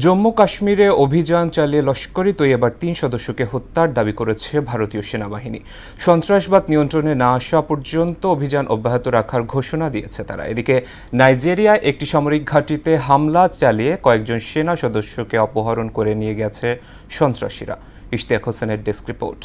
জম্মু কাশ্মীরে অভিযান চালিয়ে লস্কর-ই তৈয়বার ৩ সদস্যকে হত্যার দাবি করেছে ভারতীয় সেনাবাহিনী। সন্ত্রাসবাদ নিয়ন্ত্রণে না আসা পর্যন্ত অভিযান অব্যাহত রাখার ঘোষণা দিয়েছে তারা। এদিকে নাইজেরিয়ায় একটি সামরিক ঘাঁটিতে হামলা চালিয়ে কয়েকজন সেনা সদস্যকে অপহরণ করে নিয়ে গেছে সন্ত্রাসীরা। ইশতিয়াক হোসেনের ডেস্ক রিপোর্ট।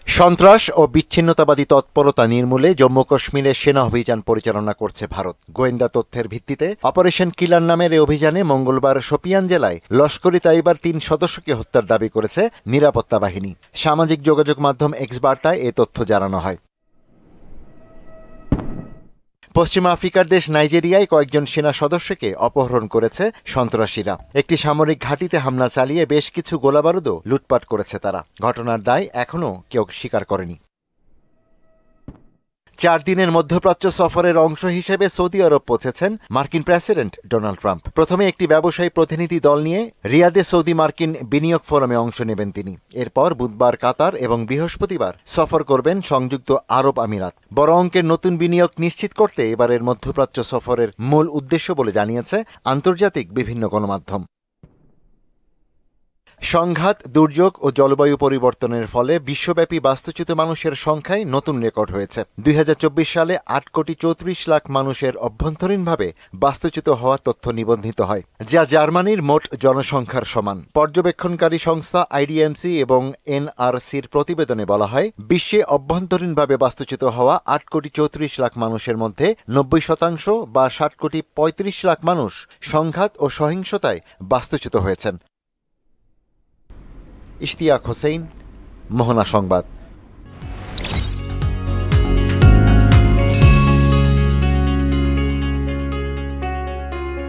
সন্ত্রাস ও বিচ্ছিন্নতাবাদী তৎপরতা নির্মূলে জম্মু কাশ্মীরে সেনা অভিযান পরিচালনা করছে ভারত। গোয়েন্দা তথ্যের ভিত্তিতে অপারেশন কিলার নামের এই অভিযানে মঙ্গলবার শোপিয়ান জেলায় লস্কর-ই তৈয়বার ৩ সদস্যকে হত্যার দাবি করেছে নিরাপত্তা বাহিনী। সামাজিক যোগাযোগ মাধ্যম এক্স বার্তায় এ তথ্য জানানো হয়। পশ্চিম আফ্রিকার দেশ নাইজেরিয়ায় কয়েকজন সেনা সদস্যকে অপহরণ করেছে সন্ত্রাসীরা। একটি সামরিক ঘাঁটিতে হামলা চালিয়ে বেশ কিছু গোলাবারুদও লুটপাট করেছে তারা। ঘটনার দায় এখনও কেউ স্বীকার করেনি। ৪ দিনের মধ্যপ্রাচ্য সফরের অংশ হিসেবে সৌদি আরব পৌঁছেছেন মার্কিন প্রেসিডেন্ট ডোনাল্ড ট্রাম্প। প্রথমে একটি ব্যবসায়ী প্রতিনিধি দল নিয়ে রিয়াদে সৌদি মার্কিন বিনিয়োগ ফোরামে অংশ নেবেন তিনি। এরপর বুধবার কাতার এবং বৃহস্পতিবার সফর করবেন সংযুক্ত আরব আমিরাত। বড় অঙ্কের নতুন বিনিয়োগ নিশ্চিত করতে এবারের মধ্যপ্রাচ্য সফরের মূল উদ্দেশ্য বলে জানিয়েছে আন্তর্জাতিক বিভিন্ন গণমাধ্যম। সংঘাত, দুর্যোগ ও জলবায়ু পরিবর্তনের ফলে বিশ্বব্যাপী বাস্তুচ্যুত মানুষের সংখ্যায় নতুন রেকর্ড হয়েছে। ২০২৪ সালে ৮,৩৪,০০,০০০ মানুষের অভ্যন্তরীণভাবে বাস্তুচ্যুত হওয়ার তথ্য নিবন্ধিত হয়, যা জার্মানির মোট জনসংখ্যার সমান। পর্যবেক্ষণকারী সংস্থা আইডিএমসি এবং এনআরসির প্রতিবেদনে বলা হয়, বিশ্বে অভ্যন্তরীণভাবে বাস্তুচ্যুত হওয়া ৮,৩৪,০০,০০০ মানুষের মধ্যে ৯০% বা ৭,৩৫,০০,০০০ মানুষ সংঘাত ও সহিংসতায় বাস্তুচ্যুত হয়েছেন। ইশতিয়াক হোসেন, মোহনা সংবাদ।